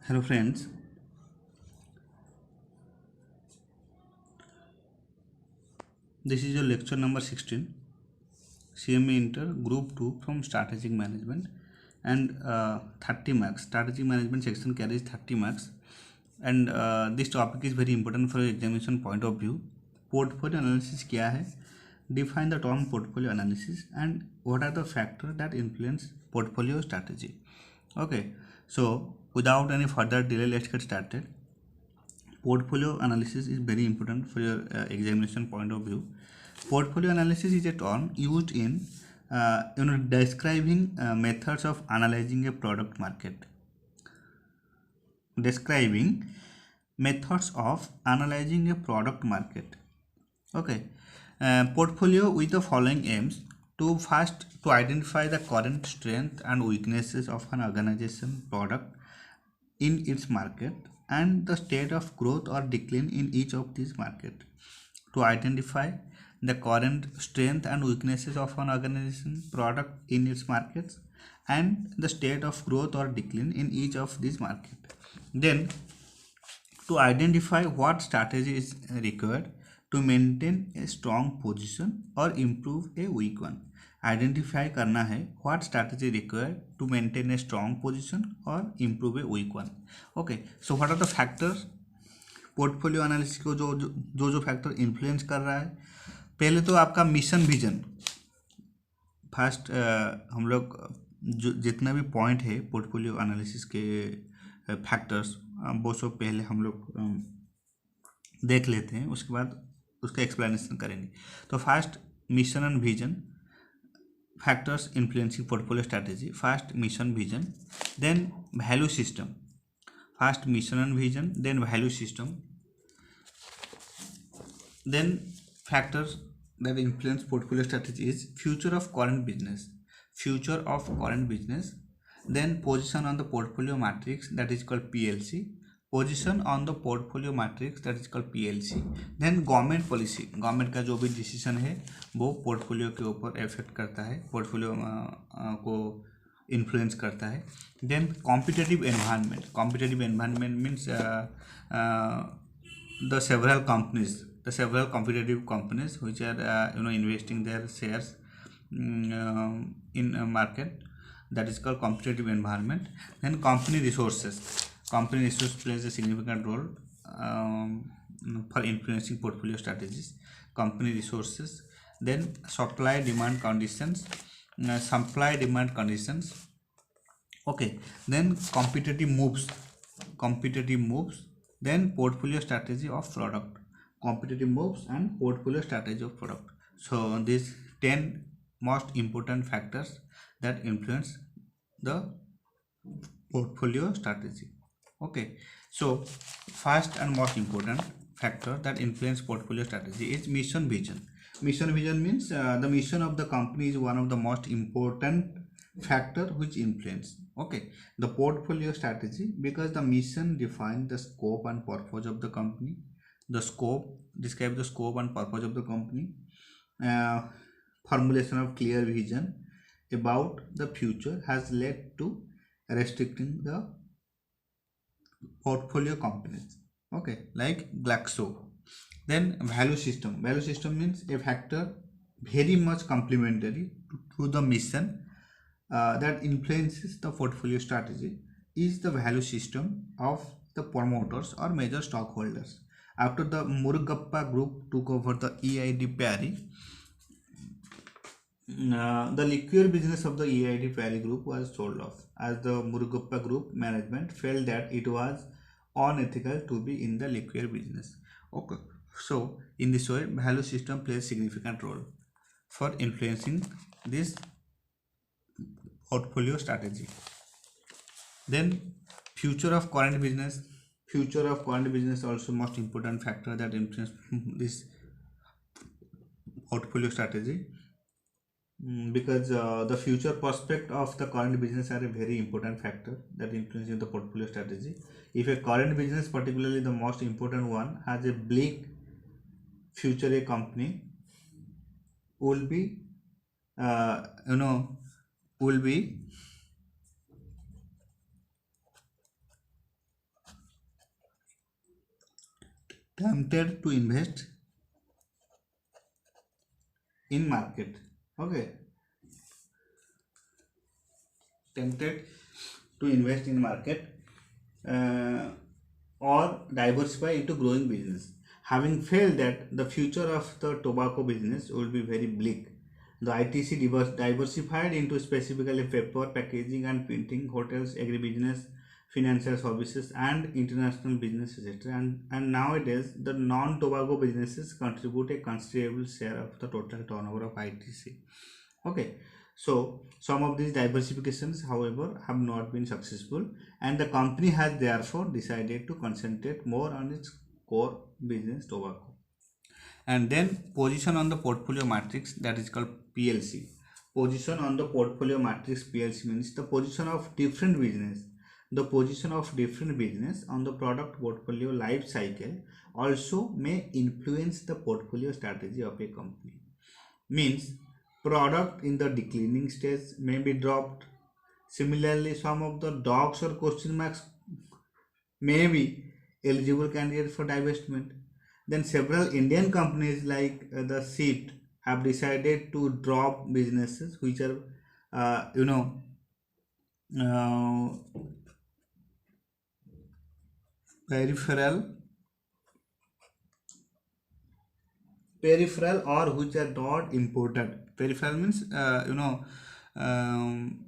Hello friends, this is your lecture number 16, CMA Inter Group 2 from Strategic Management and 30 marks. Strategic Management section carries 30 marks and this topic is very important for examination point of view. Portfolio analysis क्या है? Define the term portfolio analysis and what are the factors that influence portfolio strategy. Okay, so without any further delay, let's get started. Portfolio analysis is very important for your examination point of view. Portfolio analysis is a term used in describing methods of analyzing a product market. Describing methods of analyzing a product market. Okay. Portfolio with the following aims: to identify the current strength and weaknesses of an organization product in its market and the state of growth or decline in each of these markets. To identify the current strength and weaknesses of an organization product in its markets and the state of growth or decline in each of these markets. Then to identify what strategy is required to maintain a strong position or improve a weak one. Identify करना है what strategy required to maintain a strong position और improve a weak one. Okay, so what are the factors portfolio analysis को जो factor influence कर रहा है. पहले तो आपका मिशन विजन. फर्स्ट हम लोग जो जितना भी पॉइंट है पोर्टफोलियो एनालिसिस के फैक्टर्स वो सब पहले हम लोग देख लेते हैं, उसके बाद उसका एक्सप्लेनेशन करेंगे. तो first mission and vision factors influencing portfolio strategy. First, mission vision, then value system. First mission and vision, then value system, then factors that influence portfolio strategy is future of current business, then position on the portfolio matrix, that is called PLC, position on the portfolio matrix, that is called PLC. Then government policy, government का जो भी decision है वो portfolio के ऊपर effect करता है, portfolio को इन्फ्लुएंस करता है. Then competitive environment means the several competitive companies which are investing their shares in market, that is called competitive environment. Then company resources plays a significant role for influencing portfolio strategies. Company resources, then supply demand conditions. Okay, then competitive moves, then portfolio strategy of product, competitive moves and portfolio strategy of product. So these 10 most important factors that influence the portfolio strategy. Okay, so first and most important factor that influence portfolio strategy is mission vision. Mission vision means the mission of the company is one of the most important factor which influence, okay, the portfolio strategy, because the mission defines the scope and purpose of the company. The scope describes the scope and purpose of the company. Formulation of clear vision about the future has led to restricting the portfolio companies, okay, like Glaxo. Then value system means a factor very much complementary to the mission that influences the portfolio strategy is the value system of the promoters or major stockholders. After the Murugappa group took over the EID Parry, the liquor business of the EID Parry group was sold off, as the Murugappa group management felt that it was unethical to be in the liquor business. Okay, so in this way value system plays significant role for influencing this portfolio strategy. Then future of current business also most important factor that influence this portfolio strategy, because the future prospect of the current business are a very important factor that influences the portfolio strategy. If a current business, particularly the most important one, has a bleak future, a company will be tempted to invest in market. Okay, tempted to invest in market, uh, or diversify into growing business, having felt that the future of the tobacco business will be very bleak. The ITC diversified into specifically paper, packaging and printing, hotels, agribusiness, financial services and international business, etc. And nowadays the non-tobacco businesses contribute a considerable share of the total turnover of ITC. Okay, so some of these diversifications, however, have not been successful, and the company has therefore decided to concentrate more on its core business, tobacco. And then position on the portfolio matrix, that is called PLC. Position on the portfolio matrix PLC means the position of different business. The position of different business on the product portfolio life cycle also may influence the portfolio strategy of a company. Means product in the declining stage may be dropped. Similarly, some of the dogs or question marks may be eligible candidates for divestment. Then several Indian companies like the SEET have decided to drop businesses which are uh, you know uh, peripheral or which are not important. Peripheral means um,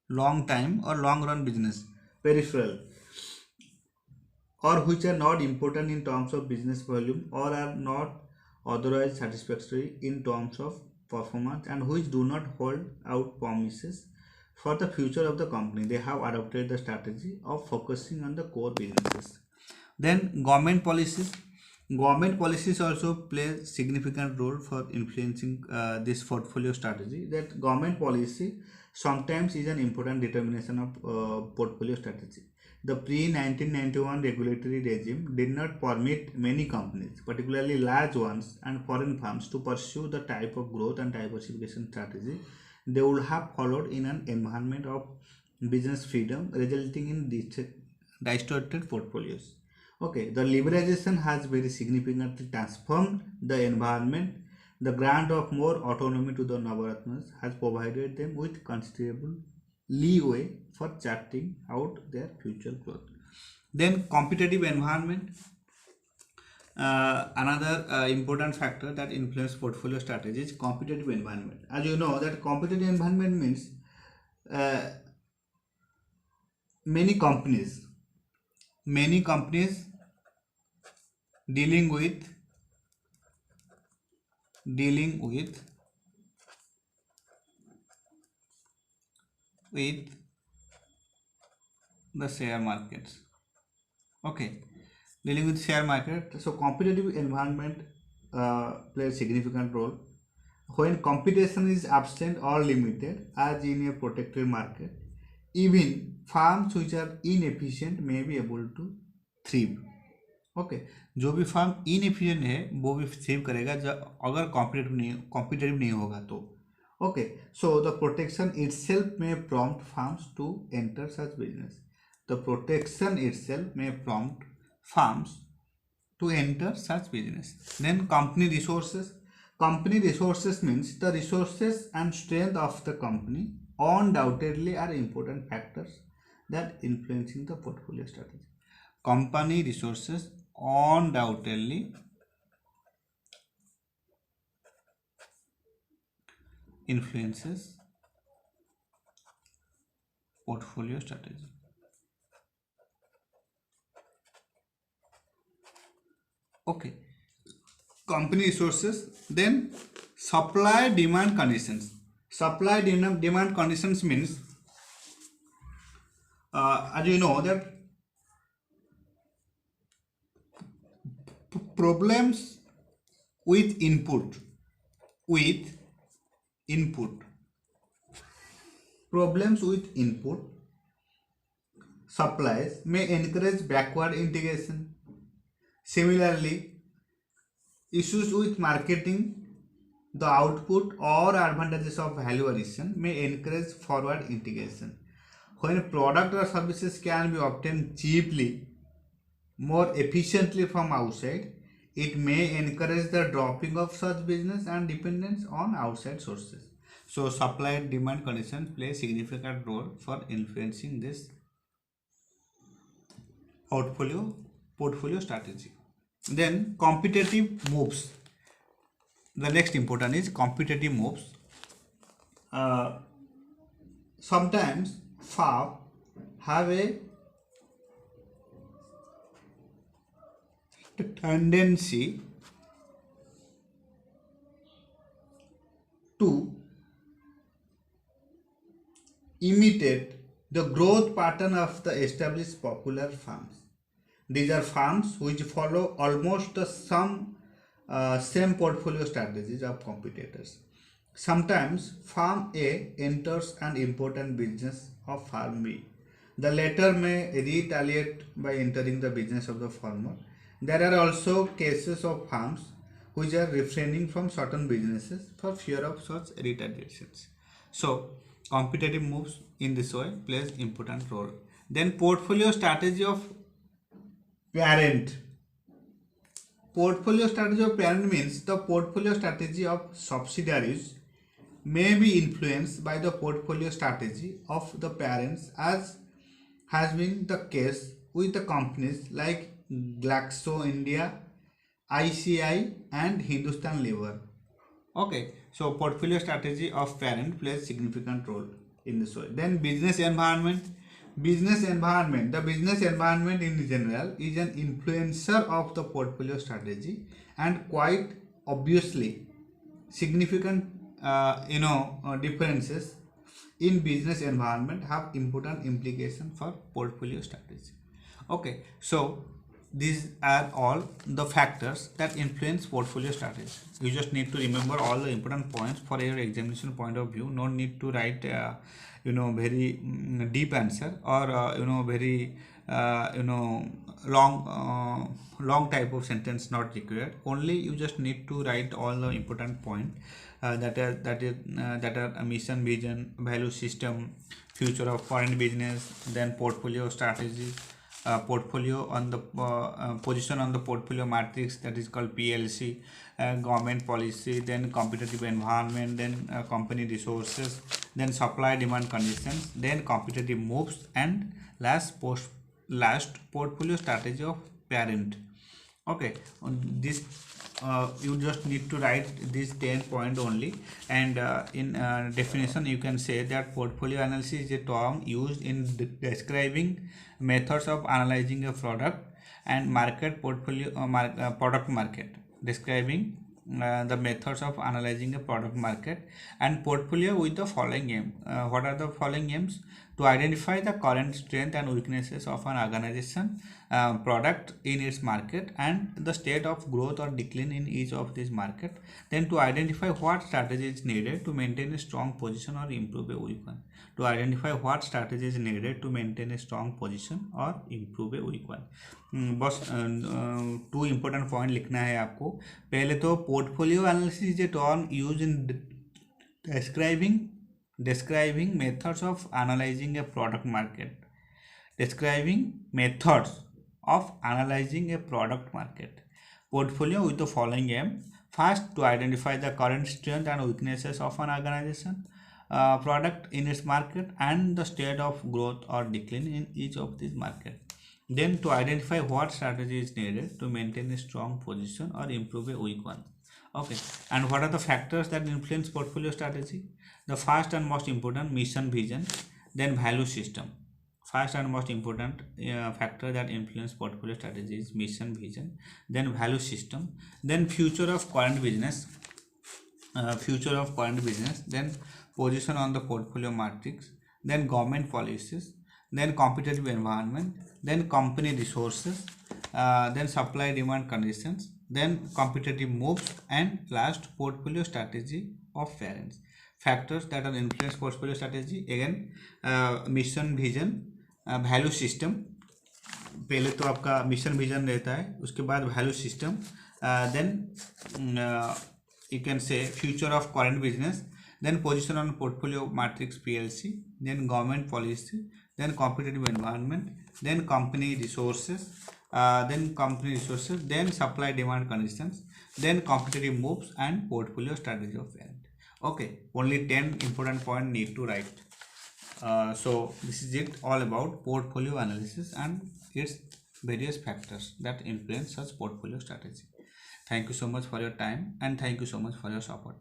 long time or long run business. Peripheral, or which are not important in terms of business volume or are not otherwise satisfactory in terms of performance, and which do not hold out promises for the future of the company. They have adopted the strategy of focusing on the core businesses. Then government policies also play significant role for influencing this portfolio strategy. That government policy sometimes is an important determination of portfolio strategy. The pre-1991 regulatory regime did not permit many companies, particularly large ones and foreign firms, to pursue the type of growth and diversification strategy they would have followed in an environment of business freedom, resulting in distorted portfolios. Okay, the liberalization has very significantly transformed the environment. The grant of more autonomy to the Navaratnas has provided them with considerable leeway for charting out their future growth. Then competitive environment, another important factor that influence portfolio strategy is competitive environment. As you know that competitive environment means uh, many companies dealing with with the share markets. Okay, dealing with share market. So competitive environment plays significant role when competition is absent or limited, as in a protected market. Even farms which are inefficient may be able to thrive. Okay, जो भी farm inefficient है वो भी save करेगा जब अगर competitive नहीं होगा तो. Okay, so the protection itself में prompt firms to enter such business. The protection itself में prompt firms to enter such business. Then company resources means the resources and strength of the company undoubtedly are important factors that influencing the portfolio strategy. Company resources undoubtedly influences portfolio strategy. Okay, company resources. Then supply demand conditions. Supply demand conditions means as you know that problems with input supplies may encourage backward integration. Similarly, issues with marketing The output or advantages of value addition may encourage forward integration. When product or services can be obtained cheaply, more efficiently from outside, it may encourage the dropping of such business and dependence on outside sources. So supply and demand conditions play a significant role for influencing this portfolio strategy. Then competitive moves. The next important is competitive moves. Sometimes FAB have a tendency to imitate the growth pattern of the established popular firms. These are firms which follow almost the same portfolio strategies of competitors. Sometimes firm A enters an important business of firm B. The latter may retaliate by entering the business of the former. There are also cases of firms which are refraining from certain businesses for fear of such retaliations. So, competitive moves in this way plays important role. Then portfolio strategy of parent. Portfolio strategy of parent means the portfolio strategy of subsidiaries may be influenced by the portfolio strategy of the parents, as has been the case with the companies like Glaxo India, ICI and Hindustan Lever. Okay, so portfolio strategy of parent plays significant role in this way. Then business environment. The business environment in general is an influencer of the portfolio strategy, and quite obviously significant differences in business environment have important implication for portfolio strategy. Okay, so these are all the factors that influence portfolio strategy. You just need to remember all the important points for your examination point of view. No need to write very deep answer, or very long type of sentence not required. Only you just need to write all the important point that are mission, vision, value system, future of foreign business, then portfolio strategy, portfolio on the position on the portfolio matrix, that is called PLC, government policy, then competitive environment, then company resources, then supply demand conditions, then competitive moves, and last portfolio strategy of parent. Okay, on this you just need to write these 10 point only. And in definition you can say that portfolio analysis is a term used in describing methods of analyzing a product and market portfolio product market, describing the methods of analyzing a product market and portfolio with the following aim. What are the following aims? To identify the current strength and weaknesses of an organization product in its market and the state of growth or decline in each of these market. Then to identify what strategy is needed to maintain a strong position or improve a weak one. To identify what strategy is needed to maintain a strong position or improve a weak one. बस 2 important point लिखना है आपको. पहले तो portfolio analysis is a term used in describing methods of analyzing a product market. Describing methods of analyzing a product market. Portfolio with the following aim. First, to identify the current strength and weaknesses of an organization product in its market and the state of growth or decline in each of these markets. Then to identify what strategy is needed to maintain a strong position or improve a weak one. Okay, and what are the factors that influence portfolio strategy? The first and most important, mission, vision, then value system. First and most important factor that influence portfolio strategy is mission, vision, then value system, then future of current business, then position on the portfolio matrix, then government policies, then competitive environment, then company resources, then supply demand conditions, then competitive moves, and last portfolio strategy of parents. Factors that are influence portfolio strategy, again mission, vision, value system. पहले तो आपका mission vision रहता है, उसके बाद value system, then you can say future of current business, then position on portfolio matrix PLC, then government policy, then competitive environment, then company resources, then supply demand conditions, then competitive moves and portfolio strategy of parent. Okay, only 10 important points need to write. So this is it, all about portfolio analysis and its various factors that influence such portfolio strategy. Thank you so much for your time and thank you so much for your support.